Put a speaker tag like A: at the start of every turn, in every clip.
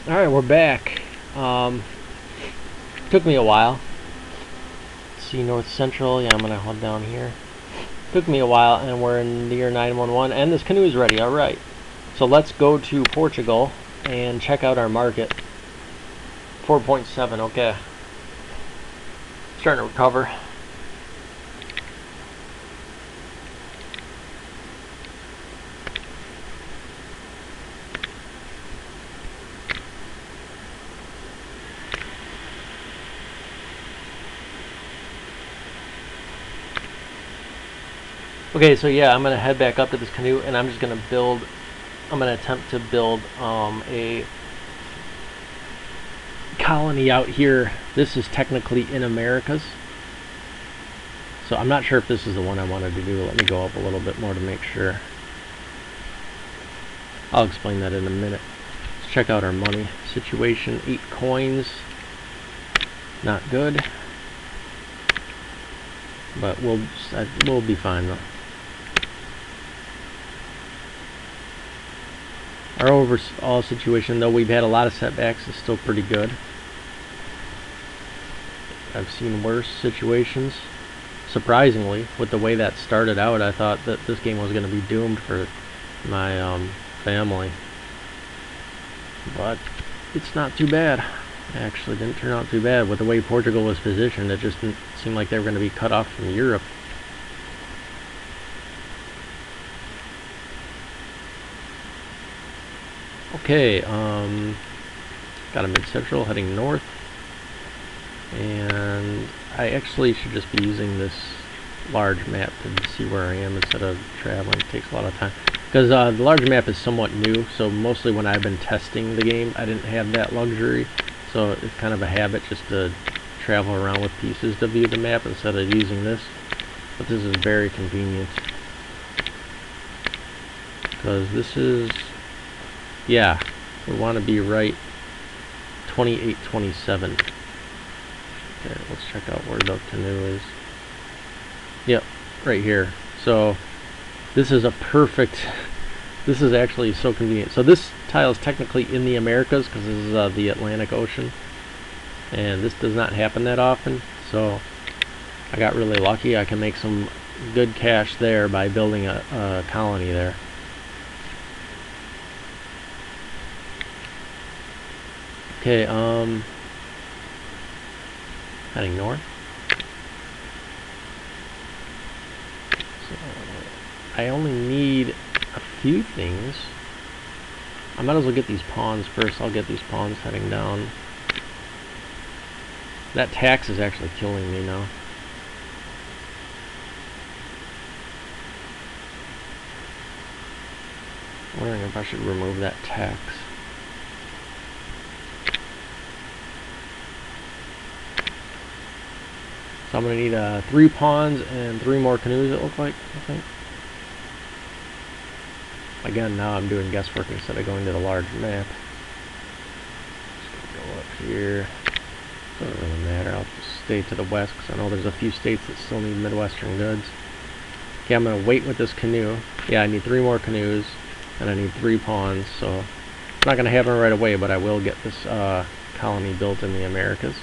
A: Alright, we're back. Took me a while. Let's see, North Central. Yeah, I'm gonna hold down here. Took me a while, and we're in the year 911, and this canoe is ready. Alright. So let's go to Portugal and check out our market. 4.7, okay. Starting to recover. Okay, so yeah, I'm gonna head back up to this canoe, and I'm just gonna build. I'm gonna attempt to build a colony out here. This is technically in Americas, so I'm not sure if this is the one I wanted to do. Let me go up a little bit more to make sure. I'll explain that in a minute. Let's check out our money situation. 8 coins, not good, but we'll be fine though. Our overall situation, though we've had a lot of setbacks, is still pretty good. I've seen worse situations. Surprisingly, with the way that started out, I thought that this game was going to be doomed for my family. But it's not too bad. Actually, didn't turn out too bad. With the way Portugal was positioned, it just didn't seem like they were going to be cut off from Europe. Okay, got a mid-central heading north, and I actually should just be using this large map to see where I am instead of traveling. It takes a lot of time, because the large map is somewhat new, so mostly when I've been testing the game, I didn't have that luxury, so it's kind of a habit just to travel around with pieces to view the map instead of using this, but this is very convenient, because this is, yeah, we want to be right 2827. Okay, let's check out where the canoe is. Yep, right here. So this is a perfect, this is actually so convenient. So this tile is technically in the Americas because this is the Atlantic Ocean, and this does not happen that often, so I got really lucky. I can make some good cash there by building a colony there. Okay, heading north. So I only need a few things. I might as well get these pawns first. I'll get these pawns heading down. That tax is actually killing me now. I'm wondering if I should remove that tax. So I'm going to need 3 pawns and 3 more canoes, it looks like, I think. Again, now I'm doing guesswork instead of going to the large map. Just going to go up here. Doesn't really matter, I'll just stay to the west because I know there's a few states that still need Midwestern goods. Okay, I'm going to wait with this canoe. Yeah, I need 3 more canoes, and I need 3 pawns, so it's not going to happen right away, but I will get this colony built in the Americas.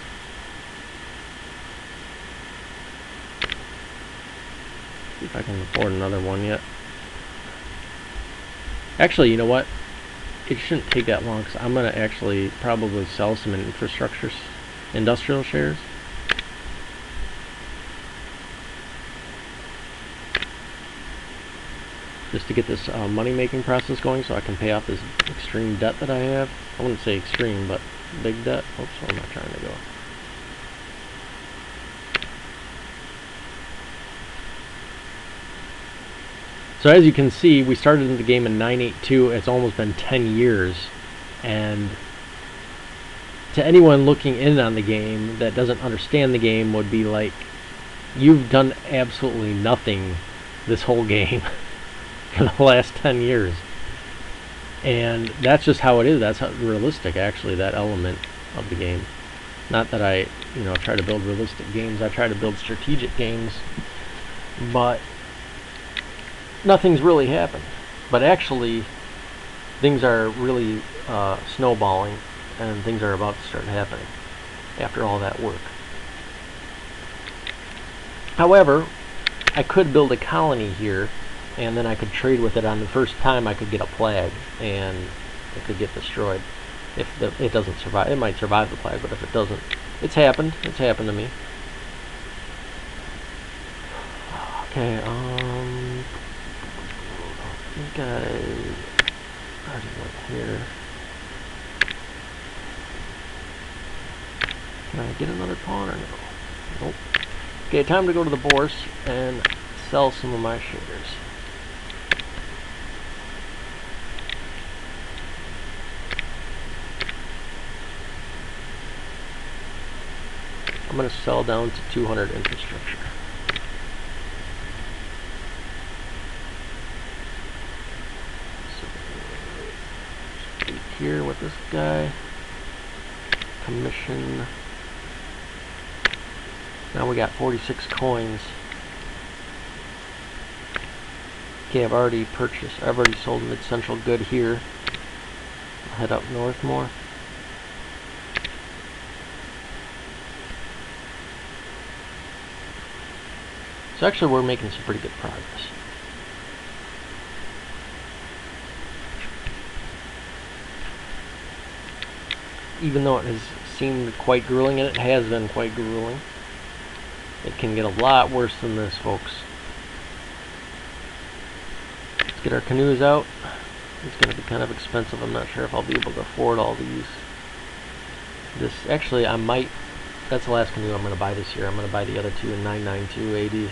A: See if I can afford another one yet. Actually, you know what? It shouldn't take that long, because I'm going to actually probably sell some industrial shares. Just to get this money-making process going so I can pay off this extreme debt that I have. I wouldn't say extreme, but big debt. Oops, where am I trying to go? So as you can see, we started in the game in 982. It's almost been 10 years. And to anyone looking in on the game that doesn't understand the game would be like, you've done absolutely nothing this whole game for the last 10 years. And that's just how it is. That's how realistic, actually, that element of the game. Not that I, try to build realistic games. I try to build strategic games. But nothing's really happened. But actually, things are really snowballing. and things are about to start happening after all that work. However, I could build a colony here, and then I could trade with it. On the first time I could get a plague, and it could get destroyed. If it doesn't survive, it might survive the plague, but if it doesn't, it's happened to me. Okay, I think I already went here. Can I get another pawn or no? Nope. Okay, time to go to the bourse and sell some of my shares. I'm going to sell down to 200 infrastructure. So, here with this guy. Commission. Now we got 46 coins. Okay, I've already sold mid-central good here. I'll head up north more. So actually we're making some pretty good progress. Even though it has seemed quite grueling, and it has been quite grueling, it can get a lot worse than this, folks. Let's get our canoes out. It's going to be kind of expensive. I'm not sure if I'll be able to afford all these. Actually, I might. That's the last canoe I'm going to buy this year. I'm going to buy the other two in 992 AD.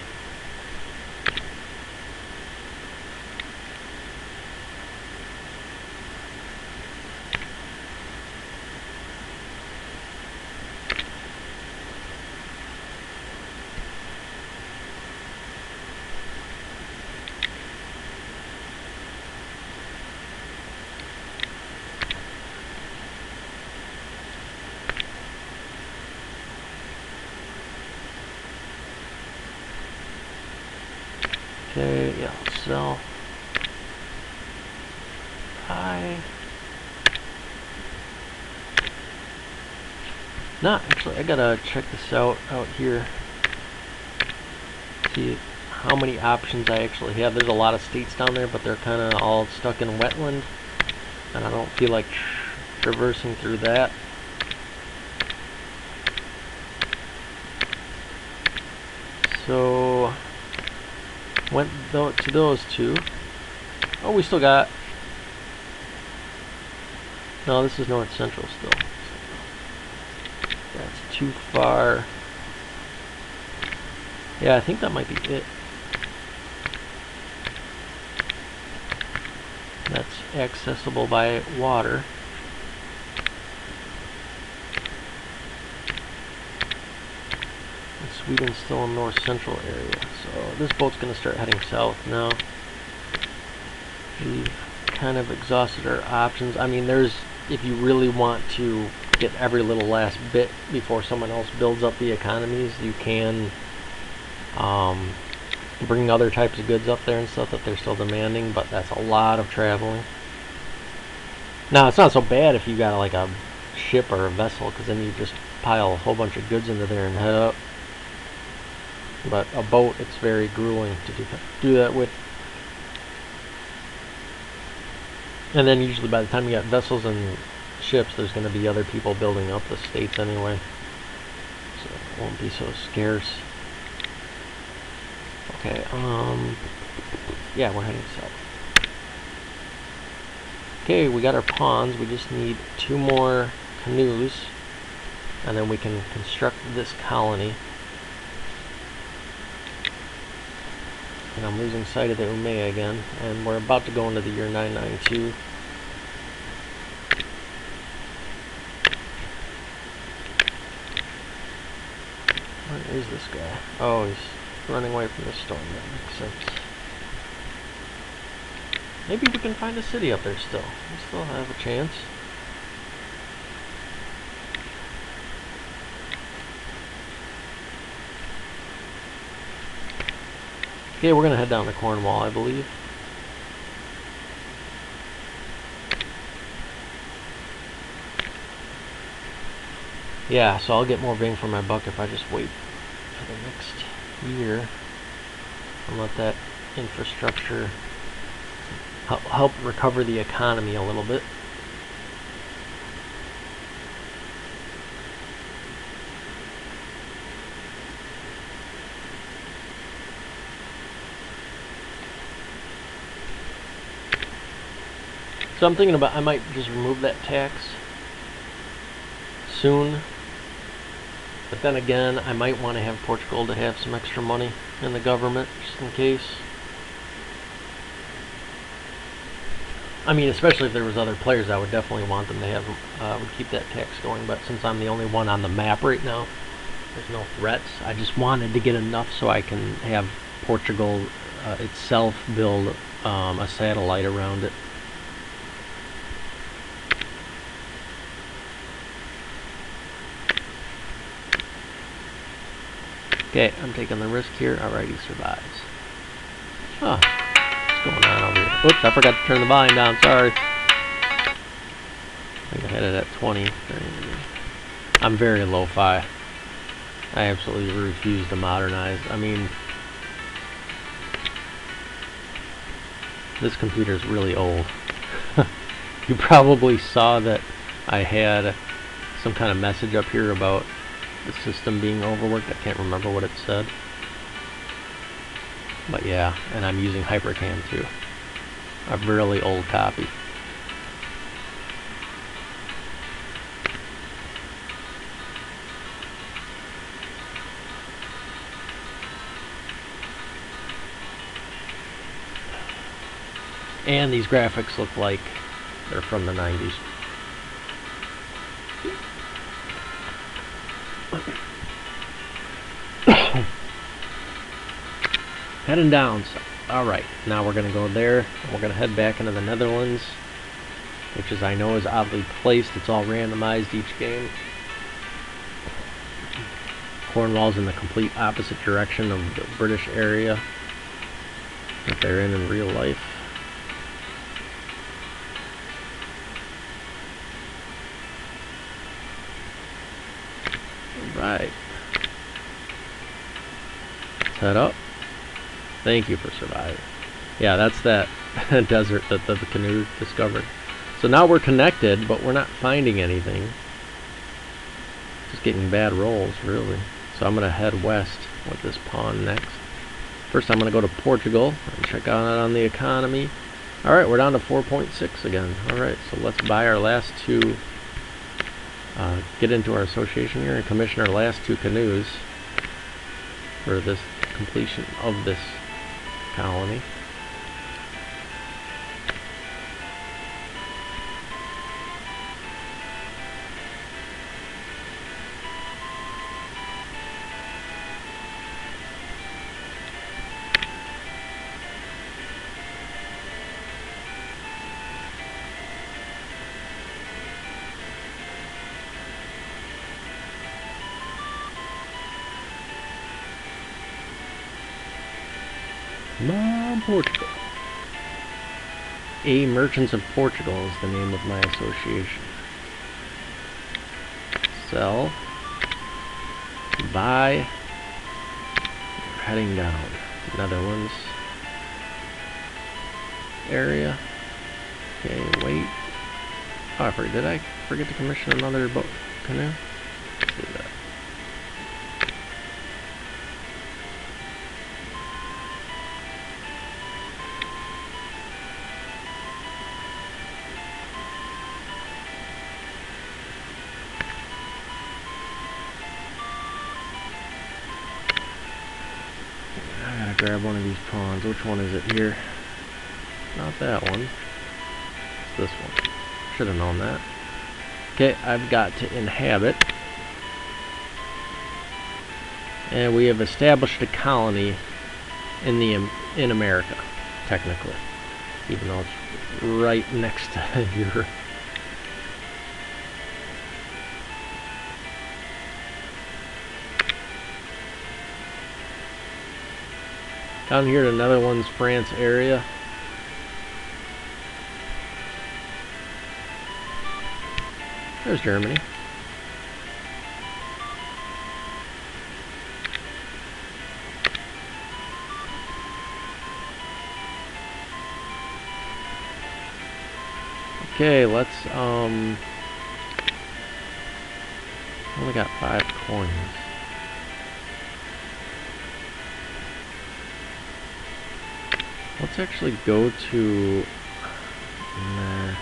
A: Okay, yeah, let's sell. Actually, I gotta check this out here. See how many options I actually have. There's a lot of states down there, but they're kind of all stuck in wetland, and I don't feel like traversing through that. So went to those two. Oh, we still got. No, this is north central still. That's too far. Yeah, I think that might be it. That's accessible by water. And Sweden's still in north central area. So this boat's going to start heading south now. We've kind of exhausted our options. I mean, if you really want to get every little last bit before someone else builds up the economies, you can bring other types of goods up there and stuff that they're still demanding, but that's a lot of traveling. Now, it's not so bad if you got like a ship or a vessel, because then you just pile a whole bunch of goods into there and head up. But a boat, it's very grueling to do that with. And then usually by the time you got vessels and ships, there's going to be other people building up the states anyway, so it won't be so scarce. Okay, yeah, we're heading south. Okay, we got our pawns. We just need 2 more canoes, and then we can construct this colony. And I'm losing sight of the Umayya again, and we're about to go into the year 992. Where is this guy? Oh, he's running away from the storm. That makes sense. Maybe we can find a city up there still. We still have a chance. Okay, we're going to head down to Cornwall, I believe. Yeah, so I'll get more bang for my buck if I just wait for the next year and let that infrastructure help recover the economy a little bit. So I'm thinking about I might just remove that tax soon. But then again, I might want to have Portugal to have some extra money in the government, just in case. I mean, especially if there was other players, I would definitely want them to have would keep that tax going. But since I'm the only one on the map right now, there's no threats. I just wanted to get enough so I can have Portugal itself build a satellite around it. Okay, I'm taking the risk here. Alright, he survives. Huh. What's going on over here? Oops, I forgot to turn the volume down. Sorry. I think I had it at 20. I'm very lo-fi. I absolutely refuse to modernize. I mean, this computer is really old. You probably saw that I had some kind of message up here about the system being overworked. I can't remember what it said. But yeah, and I'm using HyperCam too. A really old copy. And these graphics look like they're from the 90s. Heading down. Alright, now we're going to go there. And we're going to head back into the Netherlands, which is, I know, is oddly placed. It's all randomized each game. Cornwall's in the complete opposite direction of the British area that they're in real life. Alright. Let's head up. Thank you for surviving. Yeah, that's that desert that the canoe discovered. So now we're connected, but we're not finding anything. Just getting bad rolls, really. So I'm going to head west with this pawn next. First, I'm going to go to Portugal and check out on the economy. Alright, we're down to 4.6 again. Alright, so let's buy our last two. Get into our association here and commission our last two canoes for this completion of this colony. Portugal. A Merchants of Portugal is the name of my association. Sell. Buy. We're heading down. Netherlands area. Okay, wait. Oh, did I forget to commission another boat canoe? Let's do that. Grab one of these pawns. Which one is it here? Not that one. It's this one. Should have known that. Okay, I've got to inhabit. And we have established a colony in America, technically. Even though it's right next to Europe. Down here to Netherlands, France area. There's Germany. Okay, let's only got 5 coins. Let's actually go to... Nah,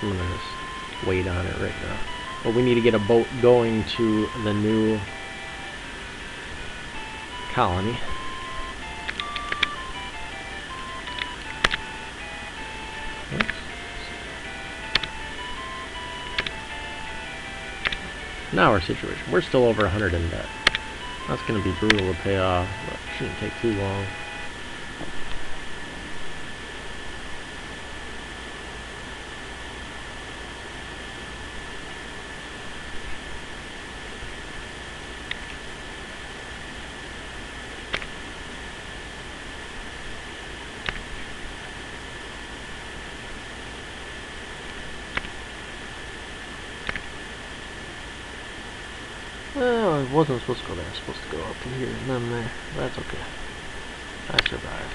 A: I'm gonna just wait on it right now. But we need to get a boat going to the new colony. Oops. Now our situation. We're still over 100 in debt. That's going to be brutal to pay off, but it shouldn't take too long. Well, it wasn't supposed to go there. It's supposed to go up to here and then there. That's okay. I survived.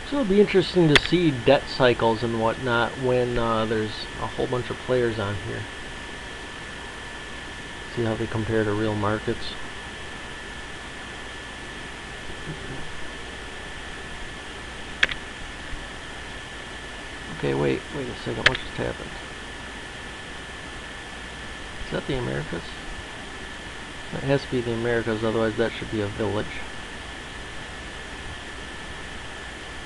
A: So it'll be interesting to see debt cycles and whatnot when there's a whole bunch of players on here. See how they compare to real markets. Okay, wait a second, what just happened? Is that the Americas? That has to be the Americas, otherwise that should be a village.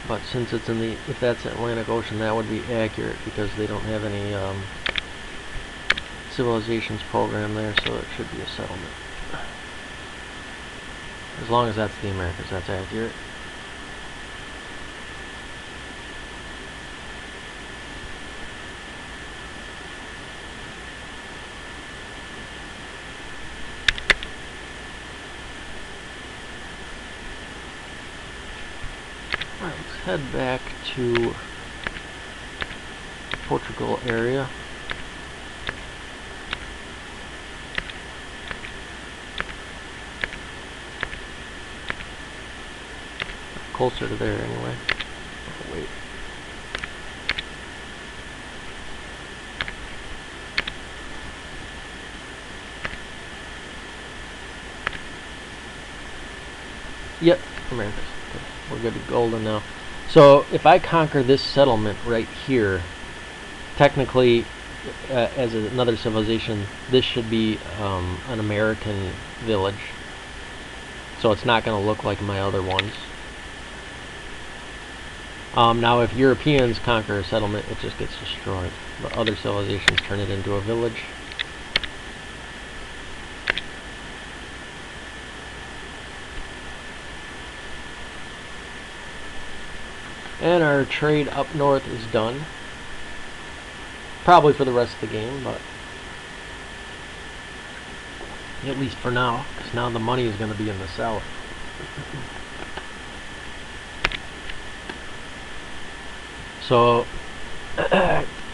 A: But since it's in the, if that's the Atlantic Ocean, that would be accurate because they don't have any civilizations program there, so it should be a settlement. As long as that's the Americas, that's accurate. Alright, let's head back to Portugal area. Closer to there anyway. Oh, wait. Yep, Americas. Okay, we're good to golden now. So if I conquer this settlement right here, technically, as another civilization, this should be an American village. So it's not going to look like my other ones. Now if Europeans conquer a settlement, it just gets destroyed. But other civilizations turn it into a village. And our trade up north is done. Probably for the rest of the game, but at least for now, because now the money is going to be in the south. So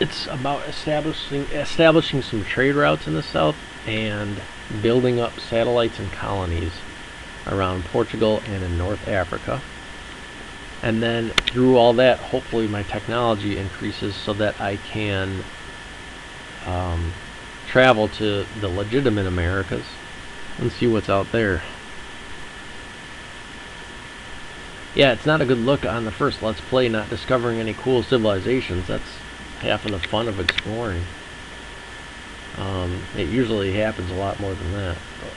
A: it's about establishing some trade routes in the south and building up satellites and colonies around Portugal and in North Africa. And then through all that, hopefully my technology increases so that I can travel to the legitimate Americas and see what's out there. Yeah, it's not a good look on the first Let's Play not discovering any cool civilizations. That's half of the fun of exploring. It usually happens a lot more than that. But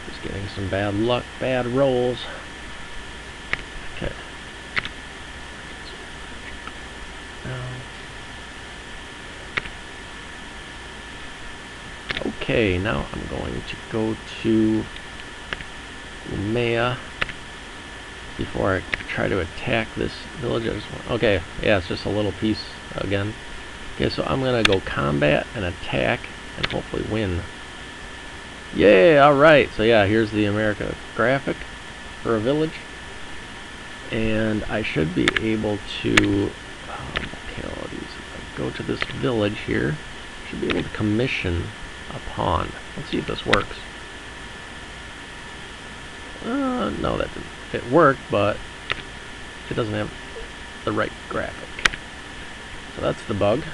A: just getting some bad luck, bad rolls. Okay. Okay, now I'm going to go to Umayya before I try to attack this village. Okay, yeah, it's just a little piece again. Okay, so I'm gonna go combat and attack and hopefully win. Yay, alright. So yeah, here's the America graphic for a village. And I should be able to, localities, if I go to this village here, I should be able to commission a pawn. Let's see if this works. No, that didn't. It worked, but it doesn't have the right graphic. So that's the bug.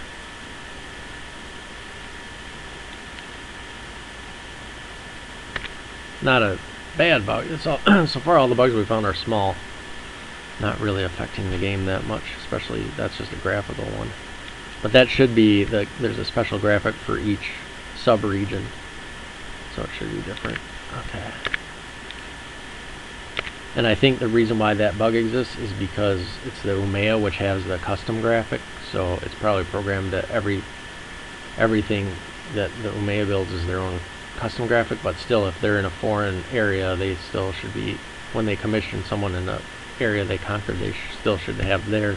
A: Not a bad bug. It's all, so far all the bugs we found are small. Not really affecting the game that much, especially that's just a graphical one. But that should be, there's a special graphic for each sub-region. So it should be different. Okay. And I think the reason why that bug exists is because it's the Umayya, which has the custom graphic. So it's probably programmed that everything that the Umayya builds is their own custom graphic. But still, if they're in a foreign area, they still should be, when they commission someone in the area they conquered, they still should have their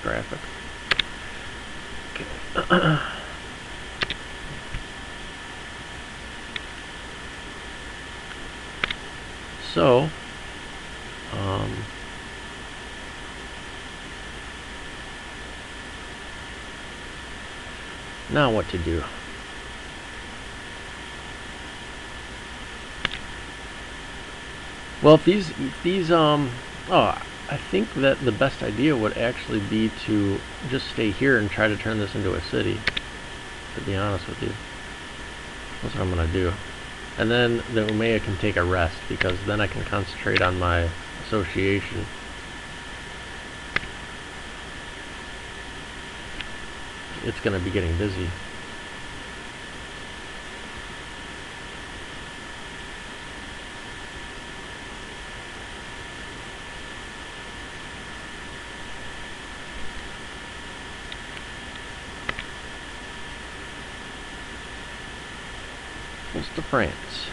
A: graphic. Okay. So, now what to do? Well, I think that the best idea would actually be to just stay here and try to turn this into a city, to be honest with you. That's what I'm going to do. And then the Umayya can take a rest, because then I can concentrate on my association. It's going to be getting busy. Close to France.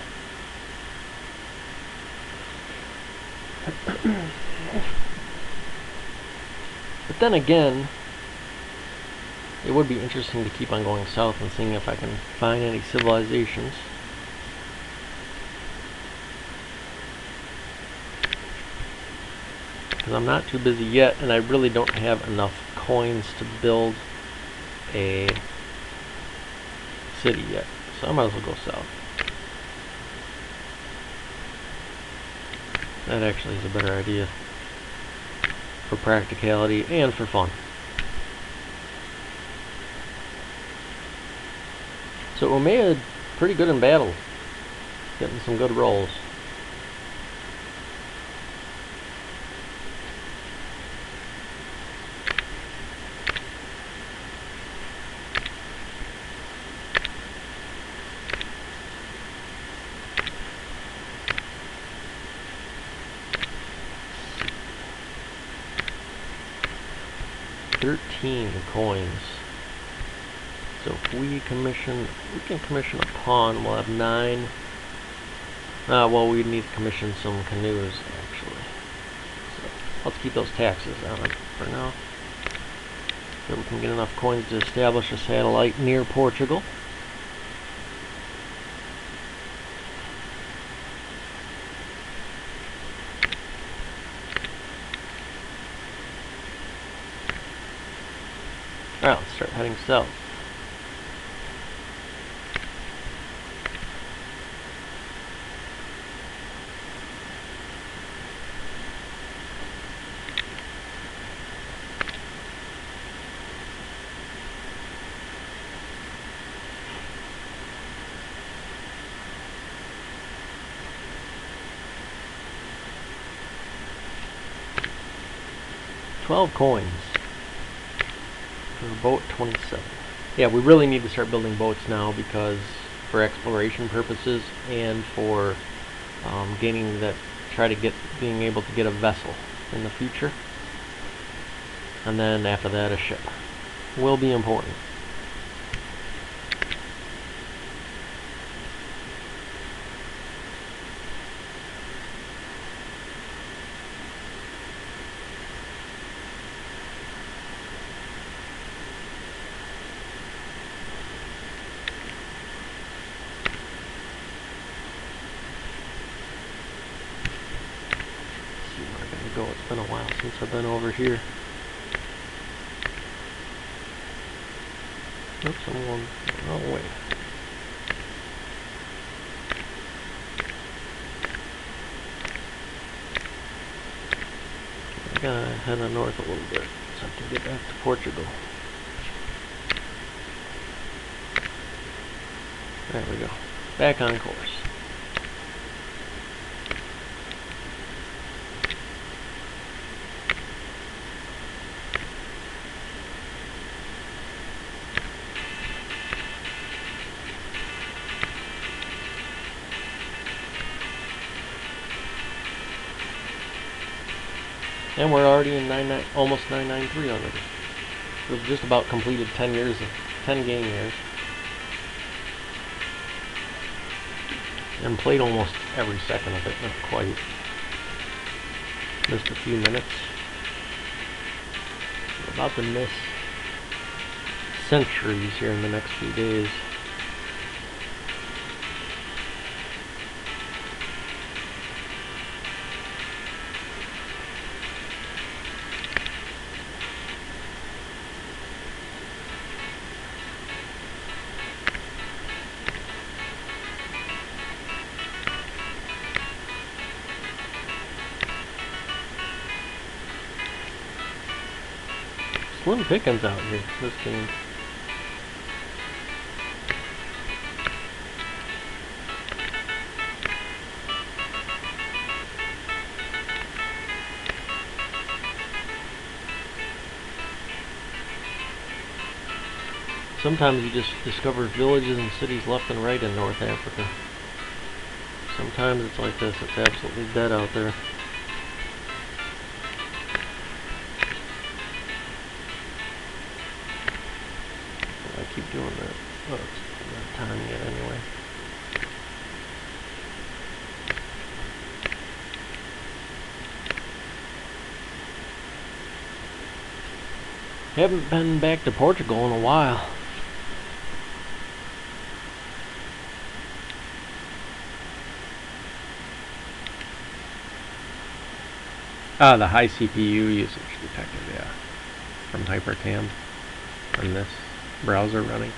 A: But then again, it would be interesting to keep on going south and seeing if I can find any civilizations. Because I'm not too busy yet, and I really don't have enough coins to build a city yet. So I might as well go south. That actually is a better idea for practicality and for fun. So Umayya pretty good in battle, getting some good rolls. Coins. So if we can commission a pawn. We'll have 9. Well, we need to commission some canoes actually. So let's keep those taxes on for now. So we can get enough coins to establish a satellite near Portugal. Alright, let's start heading south. $12 coins. Boat 27. Yeah, we really need to start building boats now because for exploration purposes and for being able to get a vessel in the future. And then after that, a ship will be important. It's been a while since I've been over here. Oops, I'm going the wrong way. I gotta head on north a little bit so I can get back to Portugal. There we go. Back on course. And we're already in almost 993 already. We've just about completed 10 game years. And played almost every second of it, not quite. Missed a few minutes. We're about to miss centuries here in the next few days. Slim pickings out here, this game. Sometimes you just discover villages and cities left and right in North Africa. Sometimes it's like this, it's absolutely dead out there. Keep doing that. Well, it's not time yet anyway. Haven't been back to Portugal in a while. Ah, the high CPU usage detected, yeah. From HyperCam. On this browser running.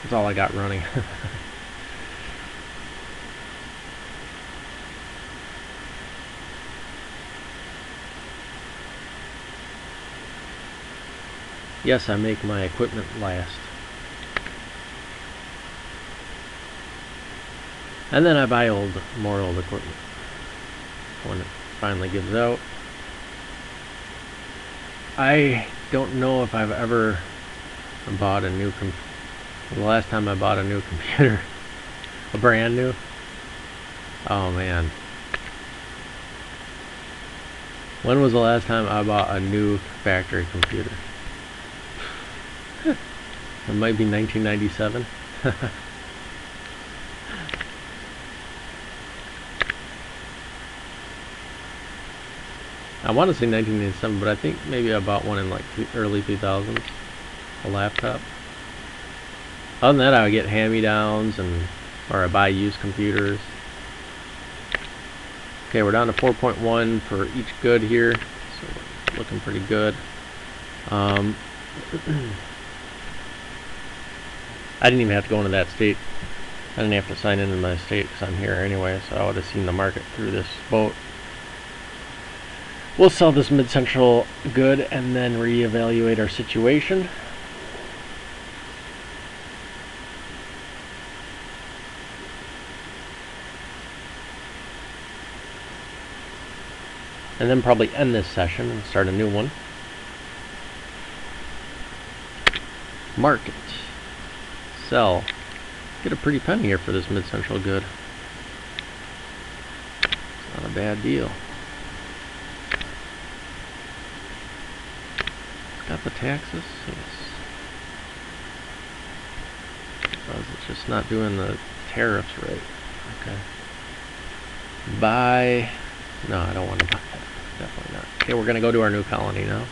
A: That's all I got running. Yes, I make my equipment last. And then I buy more old equipment when it finally gives out. I don't know if I've ever bought a new the last time I bought a new computer, a brand new. Oh man. When was the last time I bought a new factory computer? It might be 1997. I want to say 1987, but I think maybe I bought one in like early 2000s, a laptop. Other than that, I would get hand-me-downs or I buy used computers. Okay, we're down to 4.1 for each good here, so looking pretty good. I didn't even have to go into that state. I didn't have to sign into my state because I'm here anyway, so I would have seen the market through this boat. We'll sell this mid-central good and then reevaluate our situation. And then probably end this session and start a new one. Market. Sell. Get a pretty penny here for this mid-central good. It's not a bad deal. Got the taxes? Yes. It's just not doing the tariffs right. Okay. Buy. No, I don't want to buy that. Definitely not. Okay, we're going to go to our new colony now.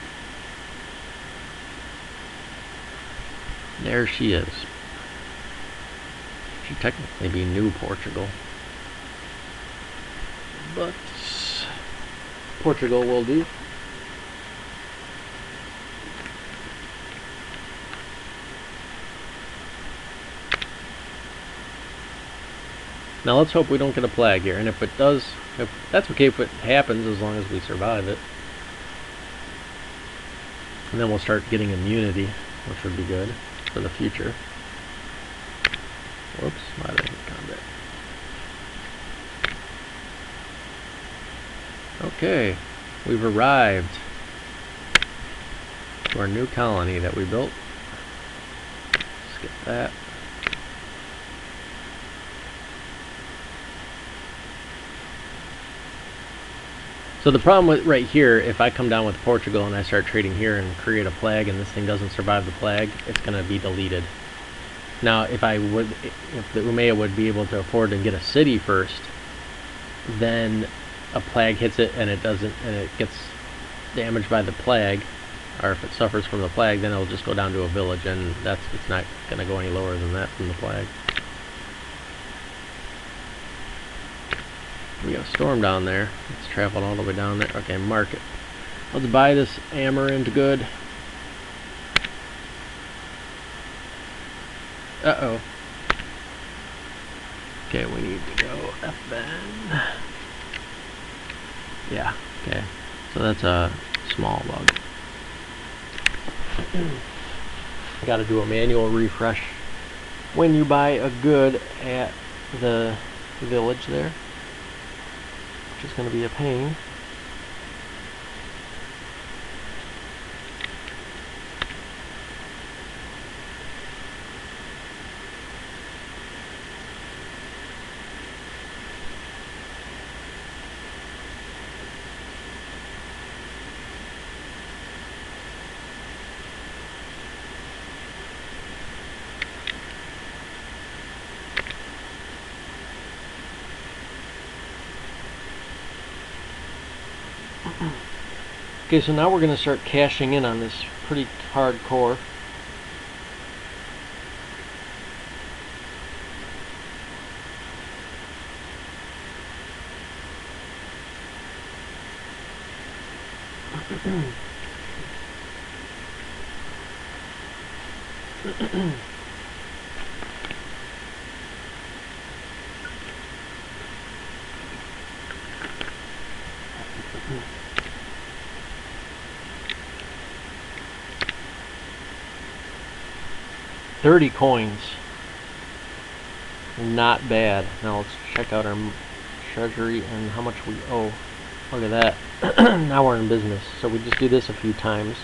A: There she is. Should technically be New Portugal. But Portugal will do. Now let's hope we don't get a plague here, and if it does, that's okay if it happens as long as we survive it. And then we'll start getting immunity, which would be good for the future. Whoops, why did I hit combat? Okay, we've arrived to our new colony that we built. Skip that. So the problem with right here, if I come down with Portugal and I start trading here and create a plague and this thing doesn't survive the plague, it's going to be deleted. Now, if the Umayya would be able to afford to get a city first, then a plague hits it and it doesn't, and it gets damaged by the plague, or if it suffers from the plague, then it'll just go down to a village, and it's not going to go any lower than that from the plague. We got a storm down there. It's traveled all the way down there. Okay, market. Let's buy this amaranth good. Uh-oh. Okay, we need to go FN. Yeah, okay. So that's a small bug. Got to do a manual refresh when you buy a good at the village there, which is going to be a pain. Okay, so now we're going to start cashing in on this pretty hardcore. $30 coins. Not bad. Now let's check out our treasury and how much we owe. Look at that. Now we're in business. So we just do this a few times.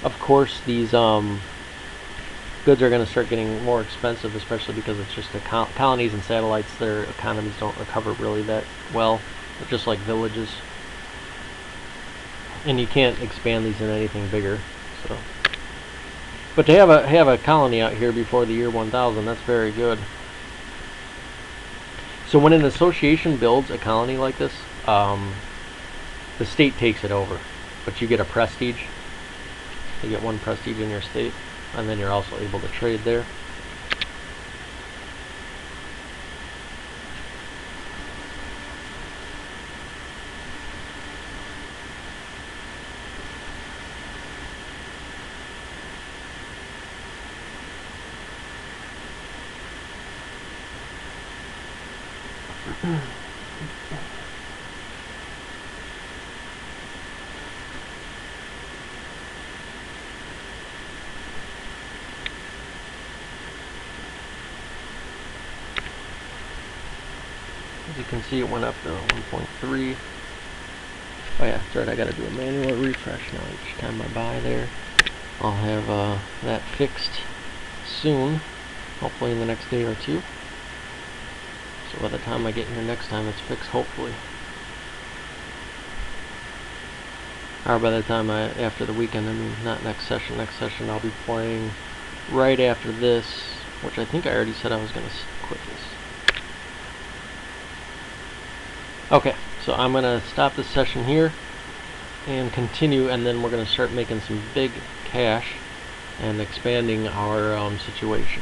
A: Of course, these goods are going to start getting more expensive, especially because it's just the colonies and satellites. Their economies don't recover really that well. They're just like villages. And you can't expand these into anything bigger. So, but to have a colony out here before the year 1000, that's very good. So when an association builds a colony like this, the state takes it over, but you get a prestige. You get 1 prestige in your state, and then you're also able to trade there. As you can see, it went up to 1.3. Oh yeah, that's right, I gotta do a manual refresh now each time I buy there. I'll have that fixed. soon, hopefully in the next day or two. So by the time I get here next time, it's fixed, hopefully. Or by the time after the weekend, I mean, not next session. Next session I'll be playing right after this, which I think I already said I was going to quit this. Okay, so I'm going to stop this session here and continue, and then we're going to start making some big cash and expanding our situation.